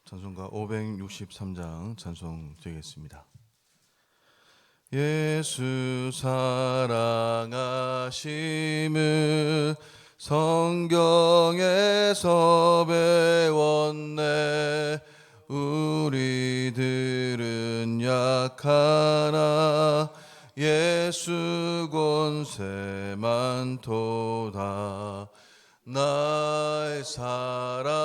찬송가 563장 찬송 드리겠습니다. 예수 사랑하심을 성경에서 배웠네. 우리들은 약하나 예수 권세만 도다. 날 사랑하시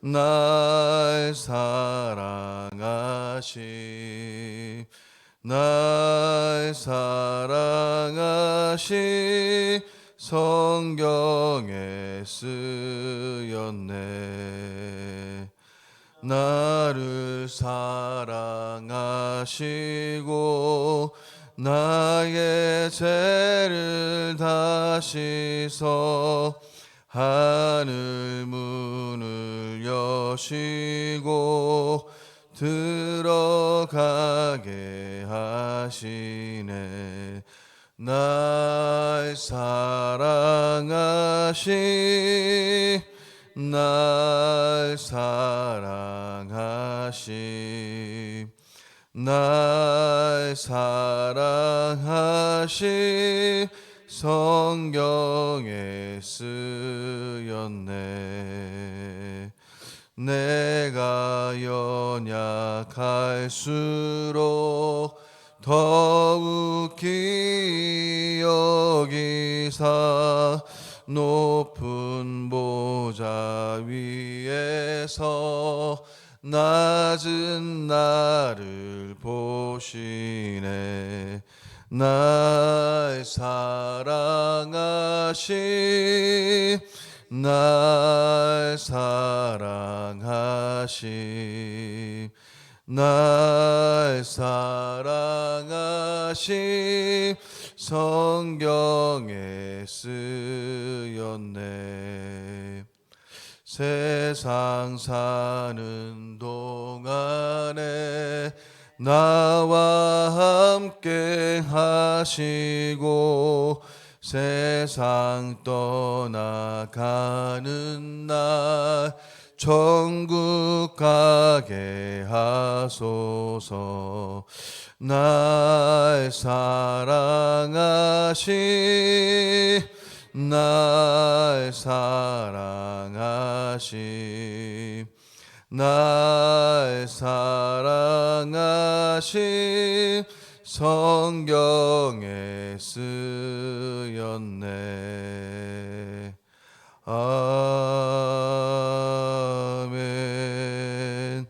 날 사랑하시 날 사랑하시 성경에 쓰였네. 나를 사랑하시고 나의 죄를 다시서 하늘 문을 여시고 들어가게 하시네. 날 사랑하시 날 사랑하시 날 사랑하시 성경에 쓰였네. 내가 연약할수록 더욱 기이 여기사 높은 보좌 위에서 낮은 나를 보시네. 날 사랑하시 날 사랑하시 날 사랑하시 성경에 쓰였네. 세상 사는 동안에 나와 함께 하시고 세상 떠나가는 날 천국 가게 하소서. 날 사랑하시 날 사랑하시 날 사랑하시 성경에 쓰였네. 아멘.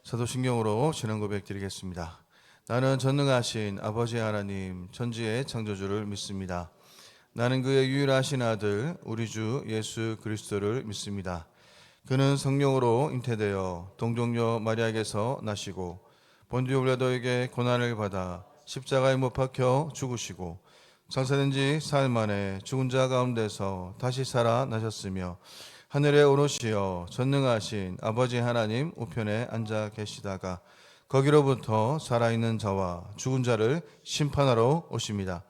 사도신경으로 신앙 고백 드리겠습니다. 나는 전능하신 아버지 하나님 천지의 창조주를 믿습니다. 나는 그의 유일하신 아들 우리 주 예수 그리스도를 믿습니다. 그는 성령으로 잉태되어 동정녀 마리아에게서 나시고 본디오 빌라도에게 고난을 받아 십자가에 못 박혀 죽으시고 장사된 지 사흘 만에 죽은 자 가운데서 다시 살아나셨으며 하늘에 오르시어 전능하신 아버지 하나님 우편에 앉아 계시다가 거기로부터 살아있는 자와 죽은 자를 심판하러 오십니다.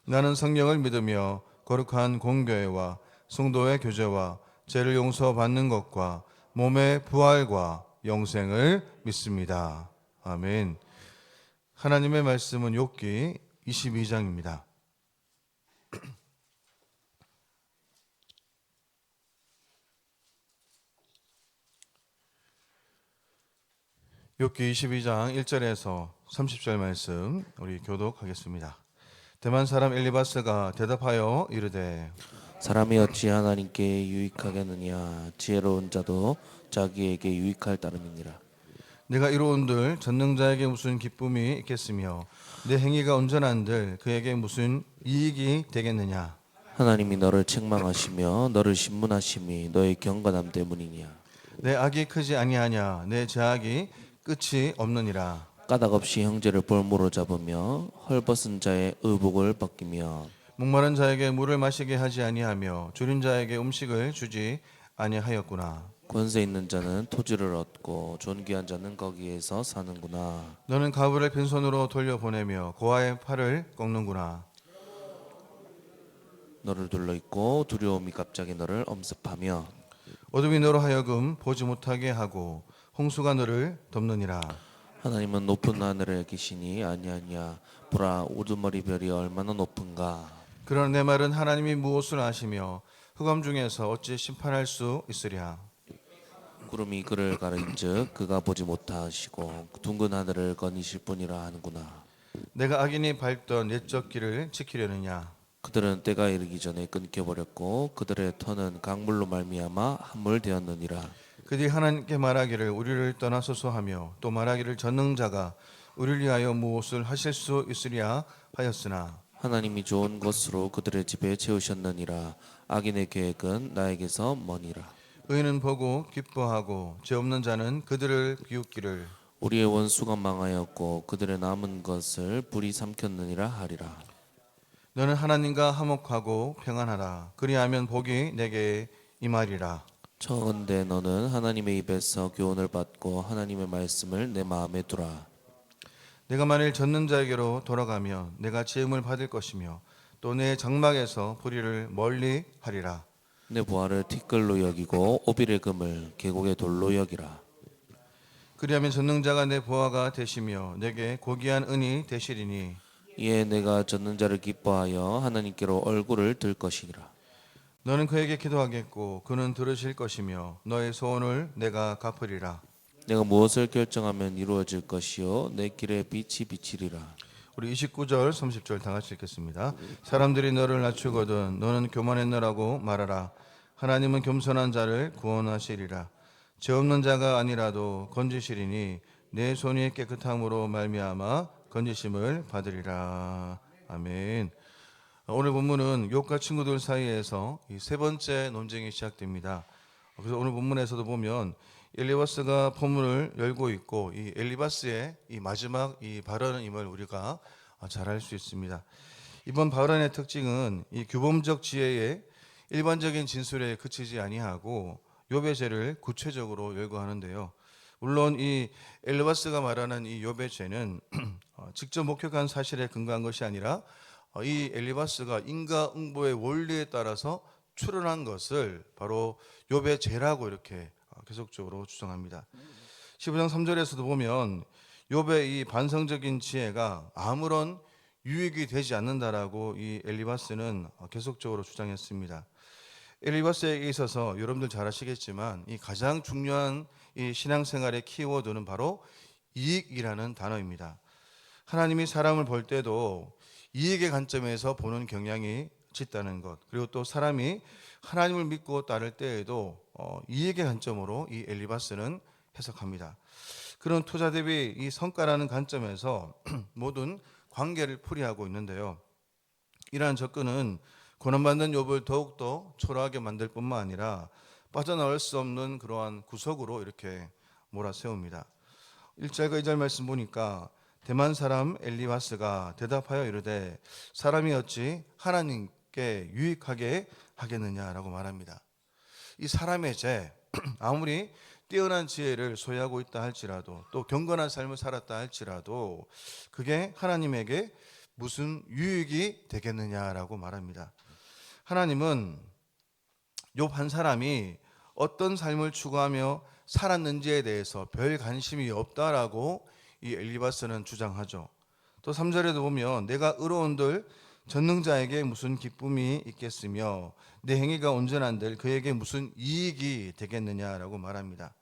나는 성령을 믿으며 거룩한 공교회와 성도의 교제와 죄를 용서받는 것과 몸의 부활과 영생을 믿습니다. 아멘. 하나님의 말씀은 욥기 22장입니다. 욥기 22장 1절에서 30절 말씀 우리 교독하겠습니다. 대만 사람 엘리바스가 대답하여 이르되 사람이 어찌 하나님께 유익하겠느냐. 지혜로운 자도 자기에게 유익할 따름이니라. 내가 이루온들 전능자에게 무슨 기쁨이 있겠으며 내 행위가 온전한들 그에게 무슨 이익이 되겠느냐. 하나님이 너를 책망하시며 너를 신문하심이 너의 경건함 때문이냐. 내 악이 크지 아니하냐. 내 죄악이 끝이 없느니라. 까닭 없이 형제를 볼모로 잡으며 헐벗은 자의 의복을 벗기며 목마른 자에게 물을 마시게 하지 아니하며 줄인 자에게 음식을 주지 아니하였구나. 권세 있는 자는 토지를 얻고 존귀한 자는 거기에서 사는구나. 너는 가부를 빈손으로 돌려보내며 고아의 팔을 꺾는구나. 너를 둘러있고 두려움이 갑자기 너를 엄습하며 어둠이 너로 하여금 보지 못하게 하고 홍수가 너를 덮느니라. 하나님은 높은 하늘에 계시니 아니하냐. 보라, 우두머리 별이 얼마나 높은가. 그러나 내 말은 하나님이 무엇을 아시며 흑암 중에서 어찌 심판할 수 있으랴. 구름이 그를 가린즉 그가 보지 못하시고 둥근 하늘을 거니실 뿐이라 하는구나. 내가 악인이 밟던 옛적 길을 지키려느냐. 그들은 때가 이르기 전에 끊겨버렸고 그들의 터는 강물로 말미암아 함몰되었느니라. 그들이 하나님께 말하기를 우리를 떠나소서 하며 또 말하기를 전능자가 우리를 위하여 무엇을 하실 수 있으랴 하였으나 하나님이 좋은 것으로 그들의 집에 채우셨느니라. 악인의 계획은 나에게서 머니라. 의인은 보고 기뻐하고 죄 없는 자는 그들을 비웃기를. 우리의 원수가 망하였고 그들의 남은 것을 불이 삼켰느니라 하리라. 너는 하나님과 화목하고 평안하라. 그리하면 복이 내게 임하리라. 청한데 너는 하나님의 입에서 교훈을 받고 하나님의 말씀을 내 마음에 두라. 내가 만일 젖는 자에게로 돌아가면 내가 지음을 받을 것이며 또 내 장막에서 불의를 멀리 하리라. 내 보화를 티끌로 여기고 오빌의 금을 계곡의 돌로 여기라. 그리하면 전능자가 내 보화가 되시며 내게 고귀한 은이 되시리니 이에 내가 젖는 자를 기뻐하여 하나님께로 얼굴을 들 것이니라. 너는 그에게 기도하겠고 그는 들으실 것이며 너의 소원을 내가 갚으리라. 내가 무엇을 결정하면 이루어질 것이요 내 길에 빛이 비치리라. 우리 29절 30절 다 같이 읽겠습니다. 사람들이 너를 낮추거든 너는 교만했느라고 말하라. 하나님은 겸손한 자를 구원하시리라. 죄 없는 자가 아니라도 건지시리니 내 손이 깨끗함으로 말미암아 건지심을 받으리라. 아멘. 오늘 본문은 욥과 친구들 사이에서 이 세 번째 논쟁이 시작됩니다. 그래서 오늘 본문에서도 보면 엘리바스가 포문을 열고 있고 이 엘리바스의 이 마지막 이 발언임을 우리가 잘 알 수 있습니다. 이번 발언의 특징은 이 규범적 지혜의 일반적인 진술에 그치지 아니하고 욥의 죄를 구체적으로 열거하는데요. 물론 이 엘리바스가 말하는 이 욥의 죄는 직접 목격한 사실에 근거한 것이 아니라 이 엘리바스가 인과응보의 원리에 따라서 추론한 것을 바로 욥의 죄라고 이렇게 계속적으로 주장합니다. 15장 3절에서도 보면 욥의 이 반성적인 지혜가 아무런 유익이 되지 않는다라고 이 엘리바스는 계속적으로 주장했습니다. 엘리바스에 있어서 여러분들 잘 아시겠지만 이 가장 중요한 이 신앙생활의 키워드는 바로 이익이라는 단어입니다. 하나님이 사람을 볼 때도 이익의 관점에서 보는 경향이 짙다는 것, 그리고 또 사람이 하나님을 믿고 따를 때에도 이익의 관점으로 이 엘리바스는 해석합니다. 그런 투자 대비 이 성과라는 관점에서 모든 관계를 풀이하고 있는데요. 이러한 접근은 고난받는 욥을 더욱더 초라하게 만들 뿐만 아니라 빠져나올 수 없는 그러한 구석으로 이렇게 몰아세웁니다. 1절과 2절 말씀 보니까 대만 사람 엘리바스가 대답하여 이르되 사람이 어찌 하나님께 유익하게 하겠느냐라고 말합니다. 이 사람의 죄, 아무리 뛰어난 지혜를 소유하고 있다 할지라도 또 경건한 삶을 살았다 할지라도 그게 하나님에게 무슨 유익이 되겠느냐라고 말합니다. 하나님은 욥 한 사람이 어떤 삶을 추구하며 살았는지에 대해서 별 관심이 없다라고 이 엘리바스는 주장하죠. 또 3절에도 보면 내가 의로운들 전능자에게 무슨 기쁨이 있겠으며 내 행위가 온전한들 그에게 무슨 이익이 되겠느냐라고 말합니다.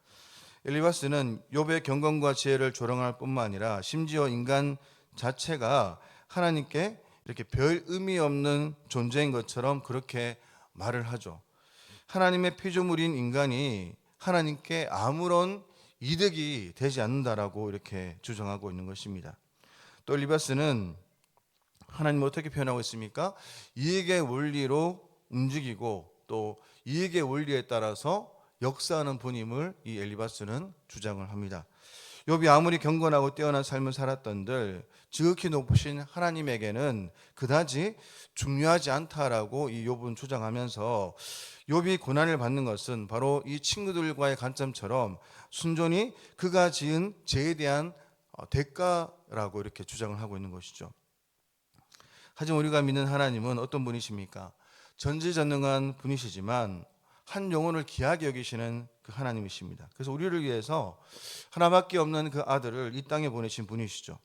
엘리바스는 욥의 경건과 지혜를 조롱할 뿐만 아니라 심지어 인간 자체가 하나님께 이렇게 별 의미 없는 존재인 것처럼 그렇게 말을 하죠. 하나님의 피조물인 인간이 하나님께 아무런 이득이 되지 않는다라고 이렇게 주장하고 있는 것입니다. 또 엘리바스는 하나님을 어떻게 표현하고 있습니까? 이익의 원리로 움직이고 또 이익의 원리에 따라서 역사하는 분임을 이 엘리바스는 주장을 합니다. 욥이 아무리 경건하고 뛰어난 삶을 살았던들 지극히 높으신 하나님에게는 그다지 중요하지 않다라고 이 욥은 주장하면서 욥이 고난을 받는 것은 바로 이 친구들과의 관점처럼 순전히 그가 지은 죄에 대한 대가라고 이렇게 주장을 하고 있는 것이죠. 하지만 우리가 믿는 하나님은 어떤 분이십니까? 전지전능한 분이시지만 한 영혼을 귀하게 여기시는 그 하나님이십니다. 그래서 우리를 위해서 하나밖에 없는 그 아들을 이 땅에 보내신 분이시죠.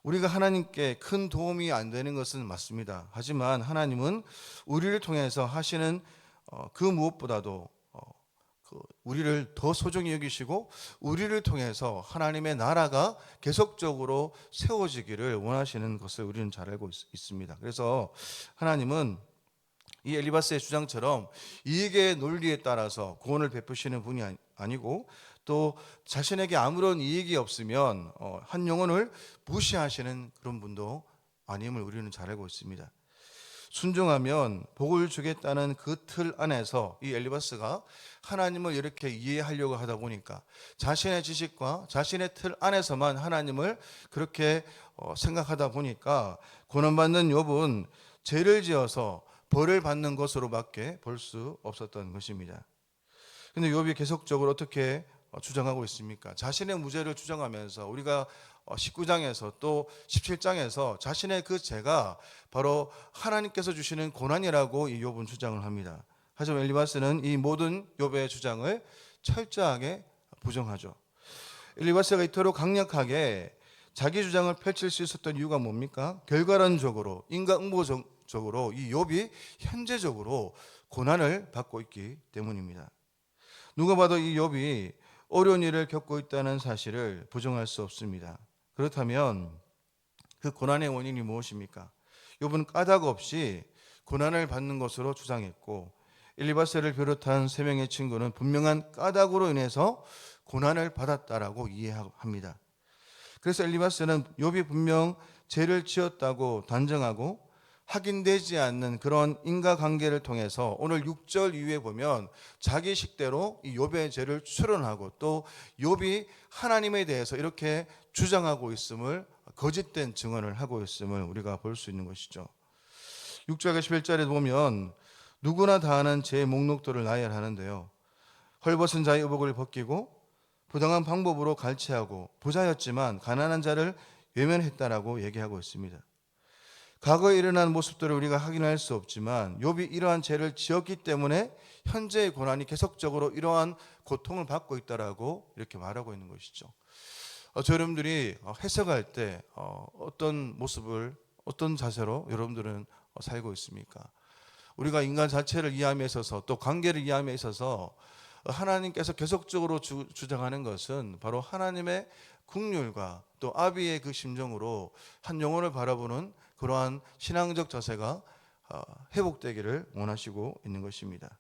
우리가 하나님께 큰 도움이 안 되는 것은 맞습니다. 하지만 하나님은 우리를 통해서 하시는 그 무엇보다도 우리를 더 소중히 여기시고 우리를 통해서 하나님의 나라가 계속적으로 세워지기를 원하시는 것을 우리는 잘 알고 있습니다. 그래서 하나님은 이 엘리바스의 주장처럼 이익의 논리에 따라서 구원을 베푸시는 분이 아니고 또 자신에게 아무런 이익이 없으면 한 영혼을 무시하시는 그런 분도 아님을 우리는 잘 알고 있습니다. 순종하면 복을 주겠다는 그 틀 안에서 이 엘리바스가 하나님을 이렇게 이해하려고 하다 보니까 자신의 지식과 자신의 틀 안에서만 하나님을 그렇게 생각하다 보니까 고난받는 욥은 죄를 지어서 벌을 받는 것으로밖에 볼 수 없었던 것입니다. 그런데 욥이 계속적으로 어떻게 주장하고 있습니까? 자신의 무죄를 주장하면서 우리가 19장에서 또 17장에서 자신의 그 죄가 바로 하나님께서 주시는 고난이라고 이 욥은 주장을 합니다. 하지만 엘리바스는 이 모든 욥의 주장을 철저하게 부정하죠. 엘리바스가 이토록 강력하게 자기 주장을 펼칠 수 있었던 이유가 뭡니까? 결과론적으로 인과응보적으로 이 욥이 현재적으로 고난을 받고 있기 때문입니다. 누가 봐도 이 욥이 어려운 일을 겪고 있다는 사실을 부정할 수 없습니다. 그렇다면 그 고난의 원인이 무엇입니까? 욥은 까닭 없이 고난을 받는 것으로 주장했고 엘리바스를 비롯한 3명의 친구는 분명한 까닭으로 인해서 고난을 받았다라고 이해합니다. 그래서 엘리바스는 욥이 분명 죄를 지었다고 단정하고 확인되지 않는 그런 인과관계를 통해서 오늘 6절 이후에 보면 자기 식대로 이 욥의 죄를 추론하고 또 욥이 하나님에 대해서 이렇게 주장하고 있음을 거짓된 증언을 하고 있음을 우리가 볼 수 있는 것이죠. 6절과 11절에 보면 누구나 다 아는 죄의 목록들을 나열하는데요. 헐벗은 자의 의복을 벗기고 부당한 방법으로 갈취하고 부자였지만 가난한 자를 외면했다라고 얘기하고 있습니다. 과거에 일어난 모습들을 우리가 확인할 수 없지만 욥이 이러한 죄를 지었기 때문에 현재의 고난이 계속적으로 이러한 고통을 받고 있다라고 이렇게 말하고 있는 것이죠. 저 여러분들이 해석할 때 어떤 모습을 어떤 자세로 여러분들은 살고 있습니까? 우리가 인간 자체를 이해함에 있어서 또 관계를 이해함에 있어서 하나님께서 계속적으로 주장하는 것은 바로 하나님의 긍휼과 또 아비의 그 심정으로 한 영혼을 바라보는 그러한 신앙적 자세가 회복되기를 원하시고 있는 것입니다.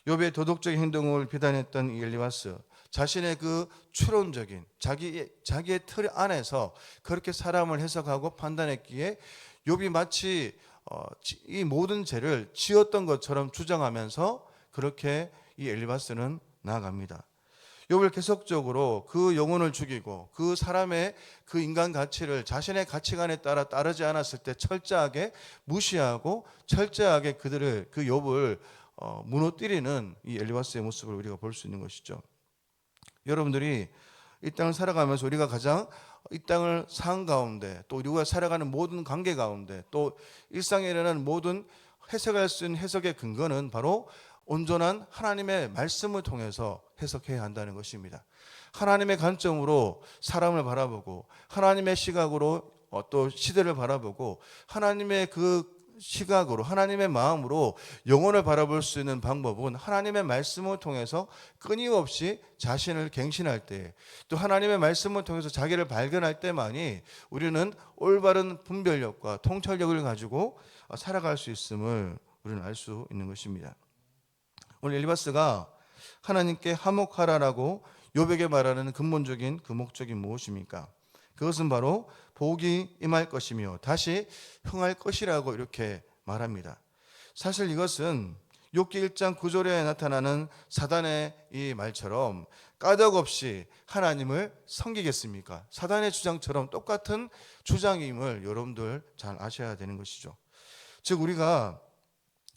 욥의 도덕적인 행동을 비난했던 이 엘리바스, 자신의 그 추론적인 자기의 틀 안에서 그렇게 사람을 해석하고 판단했기에 욥이 마치 이 모든 죄를 지었던 것처럼 주장하면서 그렇게 이 엘리바스는 나아갑니다. 욥을 계속적으로 그 영혼을 죽이고 그 사람의 그 인간 가치를 자신의 가치관에 따라 따르지 않았을 때 철저하게 무시하고 철저하게 그 욥을 무너뜨리는 이 엘리바스의 모습을 우리가 볼 수 있는 것이죠. 여러분들이 이 땅을 살아가면서 우리가 가장 이 땅을 산 가운데 또 우리가 살아가는 모든 관계 가운데 또 일상에 일어나는 모든 해석할 수 있는 해석의 근거는 바로 온전한 하나님의 말씀을 통해서 해석해야 한다는 것입니다. 하나님의 관점으로 사람을 바라보고 하나님의 시각으로 또 시대를 바라보고 하나님의 그 시각으로 하나님의 마음으로 영혼을 바라볼 수 있는 방법은 하나님의 말씀을 통해서 끊임없이 자신을 갱신할 때 또 하나님의 말씀을 통해서 자기를 발견할 때만이 우리는 올바른 분별력과 통찰력을 가지고 살아갈 수 있음을 우리는 알 수 있는 것입니다. 오늘 엘리바스가 하나님께 화목하라라고 욥에게 말하는 근본적인 그 목적이 무엇입니까? 그것은 바로 복이 임할 것이며 다시 흥할 것이라고 이렇게 말합니다. 사실 이것은 욥기 1장 9절에 나타나는 사단의 이 말처럼 까닭 없이 하나님을 섬기겠습니까? 사단의 주장처럼 똑같은 주장임을 여러분들 잘 아셔야 되는 것이죠. 즉 우리가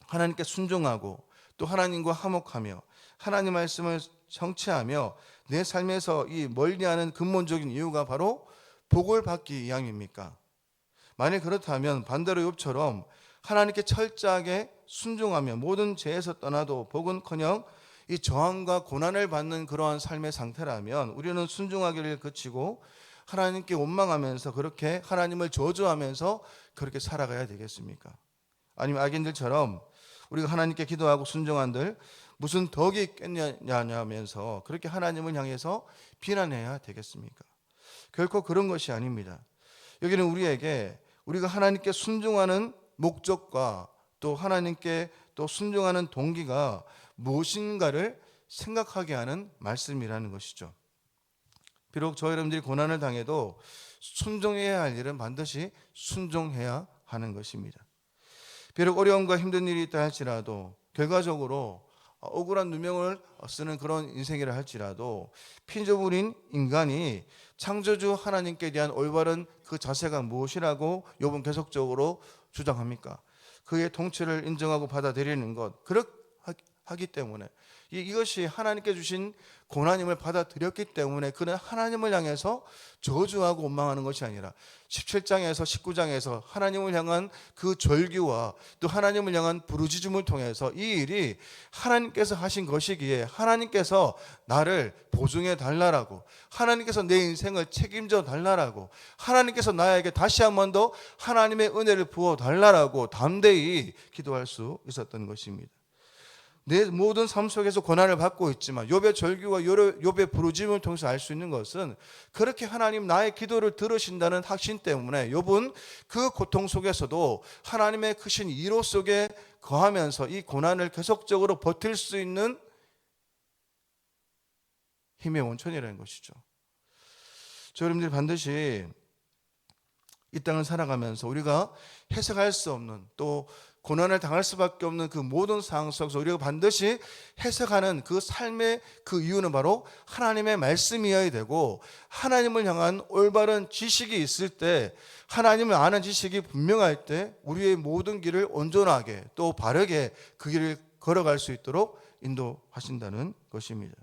하나님께 순종하고 또 하나님과 화목하며 하나님 말씀을 성취하며 내 삶에서 이 멀리하는 근본적인 이유가 바로 복을 받기 위함입니까? 만일 그렇다면 반대로 욥처럼 하나님께 철저하게 순종하며 모든 죄에서 떠나도 복은커녕 이 저항과 고난을 받는 그러한 삶의 상태라면 우리는 순종하기를 그치고 하나님께 원망하면서 그렇게 하나님을 저주하면서 그렇게 살아가야 되겠습니까? 아니면 악인들처럼 우리가 하나님께 기도하고 순종한들 무슨 덕이 있겠냐면서 그렇게 하나님을 향해서 비난해야 되겠습니까? 결코 그런 것이 아닙니다. 여기는 우리에게 우리가 하나님께 순종하는 목적과 또 하나님께 또 순종하는 동기가 무엇인가를 생각하게 하는 말씀이라는 것이죠. 비록 저 여러분들이 고난을 당해도 순종해야 할 일은 반드시 순종해야 하는 것입니다. 비록 어려움과 힘든 일이 있다 할지라도 결과적으로 억울한 누명을 쓰는 그런 인생이라 할지라도 피조물인 인간이 창조주 하나님께 대한 올바른 그 자세가 무엇이라고 욥은 계속적으로 주장합니까? 그의 통치를 인정하고 받아들이는 것, 그렇기 때문에 이것이 하나님께 주신 고난임을 받아들였기 때문에 그는 하나님을 향해서 저주하고 원망하는 것이 아니라 17장에서 19장에서 하나님을 향한 그 절규와 또 하나님을 향한 부르짖음을 통해서 이 일이 하나님께서 하신 것이기에 하나님께서 나를 보증해 달라라고, 하나님께서 내 인생을 책임져 달라라고, 하나님께서 나에게 다시 한 번 더 하나님의 은혜를 부어 달라라고 담대히 기도할 수 있었던 것입니다. 내 모든 삶 속에서 고난을 받고 있지만 욥의 절규와 욥의 부르짖음을 통해서 알 수 있는 것은 그렇게 하나님 나의 기도를 들으신다는 확신 때문에 욥은 그 고통 속에서도 하나님의 크신 위로 속에 거하면서 이 고난을 계속적으로 버틸 수 있는 힘의 원천이라는 것이죠. 저 여러분들이 반드시 이 땅을 살아가면서 우리가 해석할 수 없는 또 고난을 당할 수밖에 없는 그 모든 상황 속에서 우리가 반드시 해석하는 그 삶의 그 이유는 바로 하나님의 말씀이어야 되고, 하나님을 향한 올바른 지식이 있을 때, 하나님을 아는 지식이 분명할 때 우리의 모든 길을 온전하게 또 바르게 그 길을 걸어갈 수 있도록 인도하신다는 것입니다.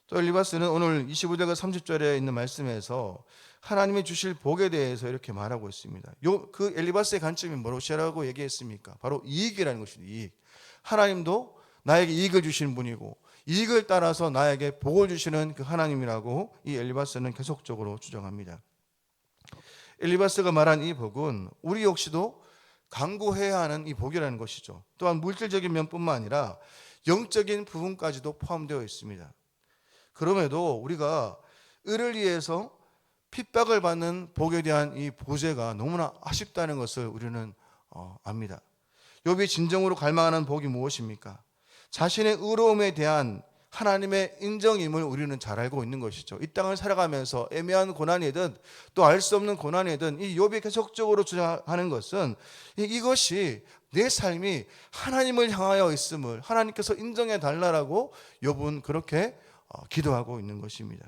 또 엘리바스는 오늘 25절과 30절에 있는 말씀에서 하나님이 주실 복에 대해서 이렇게 말하고 있습니다. 그 엘리바스의 관점이 무엇이라고 얘기했습니까? 바로 이익이라는 것입니다. 이익. 하나님도 나에게 이익을 주시는 분이고 이익을 따라서 나에게 복을 주시는 그 하나님이라고 이 엘리바스는 계속적으로 주장합니다. 엘리바스가 말한 이 복은 우리 역시도 강구해야 하는 이 복이라는 것이죠. 또한 물질적인 면뿐만 아니라 영적인 부분까지도 포함되어 있습니다. 그럼에도 우리가 을을 위해서 핍박을 받는 복에 대한 이 보배가 너무나 아쉽다는 것을 우리는 압니다. 욥이 진정으로 갈망하는 복이 무엇입니까? 자신의 의로움에 대한 하나님의 인정임을 우리는 잘 알고 있는 것이죠. 이 땅을 살아가면서 애매한 고난이든 또 알 수 없는 고난이든 이 욥이 계속적으로 주장하는 것은 이것이 내 삶이 하나님을 향하여 있음을 하나님께서 인정해 달라라고 욥은 그렇게 기도하고 있는 것입니다.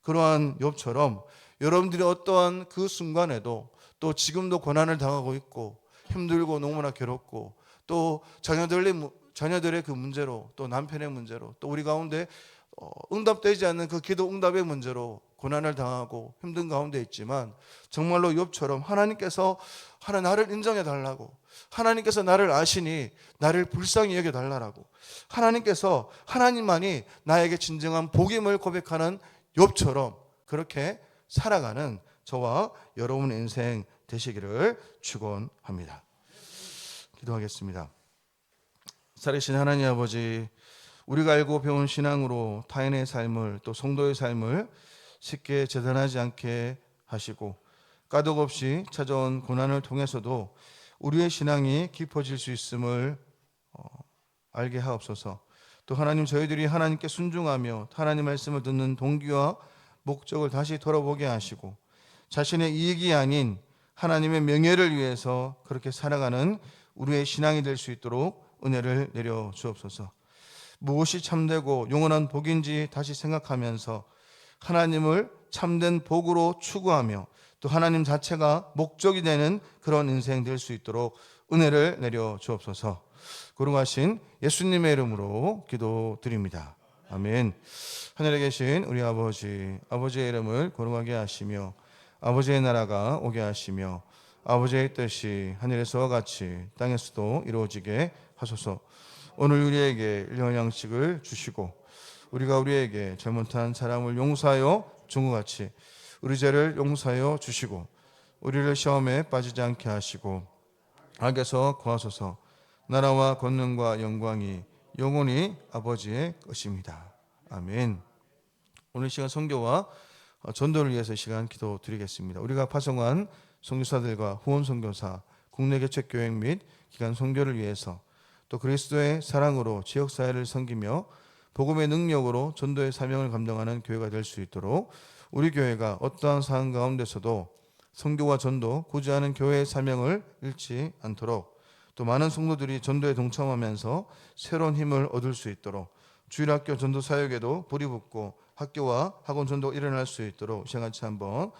그러한 욥처럼 여러분들이 어떠한 그 순간에도 또 지금도 고난을 당하고 있고 힘들고 너무나 괴롭고 또 자녀들의 그 문제로 또 남편의 문제로 또 우리 가운데 응답되지 않는 그 기도 응답의 문제로 고난을 당하고 힘든 가운데 있지만 정말로 욥처럼 하나님께서 나를 인정해 달라고, 하나님께서 나를 아시니 나를 불쌍히 여겨 달라고, 하나님께서 하나님만이 나에게 진정한 복임을 고백하는 욥처럼 그렇게 살아가는 저와 여러분의 인생 되시기를 축원합니다. 기도하겠습니다. 살아계신 하나님 아버지, 우리가 알고 배운 신앙으로 타인의 삶을 또 성도의 삶을 쉽게 재단하지 않게 하시고 까닭없이 찾아온 고난을 통해서도 우리의 신앙이 깊어질 수 있음을 알게 하옵소서. 또 하나님, 저희들이 하나님께 순종하며 하나님 말씀을 듣는 동기와 목적을 다시 돌아보게 하시고 자신의 이익이 아닌 하나님의 명예를 위해서 그렇게 살아가는 우리의 신앙이 될 수 있도록 은혜를 내려 주옵소서. 무엇이 참되고 영원한 복인지 다시 생각하면서 하나님을 참된 복으로 추구하며 또 하나님 자체가 목적이 되는 그런 인생 될 수 있도록 은혜를 내려 주옵소서. 거룩하신 예수님의 이름으로 기도드립니다. 아멘. 하늘에 계신 우리 아버지의 이름을 거룩하게 하시며 아버지의 나라가 오게 하시며 아버지의 뜻이 하늘에서와 같이 땅에서도 이루어지게 하소서. 오늘 우리에게 일용할 양식을 주시고 우리가 우리에게 잘못한 사람을 용서하여 준 것 같이 우리 죄를 용서하여 주시고 우리를 시험에 빠지지 않게 하시고 악에서 구하소서. 나라와 권능과 영광이 영원히 아버지의 것입니다. 아멘. 오늘 시간 선교와 전도를 위해서 시간 기도드리겠습니다. 우리가 파송한 선교사들과 후원 선교사, 국내 개척 교육 및 기간 선교를 위해서 또 그리스도의 사랑으로 지역 사회를 섬기며 복음의 능력으로 전도의 사명을 감당하는 교회가 될 수 있도록 우리 교회가 어떠한 상황 가운데서도 선교와 전도, 구제하는 교회의 사명을 잃지 않도록 또 많은 성도들이 전도에 동참하면서 새로운 힘을 얻을 수 있도록 주일학교 전도 사역에도 불이 붙고 학교와 학원 전도가 일어날 수 있도록 시간같이 한번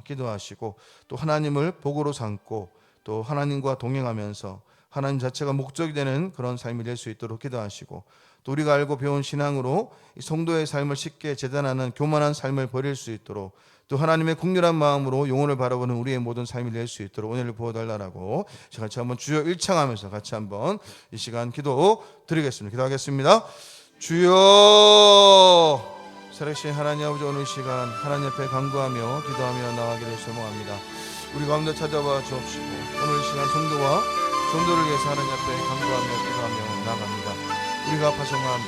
기도하시고 또 하나님을 복으로 삼고 또 하나님과 동행하면서 하나님 자체가 목적이 되는 그런 삶이 될 수 있도록 기도하시고 또 우리가 알고 배운 신앙으로 이 성도의 삶을 쉽게 재단하는 교만한 삶을 버릴 수 있도록 또 하나님의 국률한 마음으로 영혼을 바라보는 우리의 모든 삶이 될 수 있도록 은혜를 부어달라고 같이 한번 주여 일창하면서 같이 한번 이 시간 기도 드리겠습니다. 기도하겠습니다. 주여 살아계신 하나님 아버지, 오늘 시간 하나님 앞에 간구하며 기도하며 나가기를 소망합니다. 우리 가운데 찾아와 주옵시고 오늘 시간 성도와 전도를 위해서 하나님 앞에 간구하며 기도하며 나갑니다. 우리가 파송한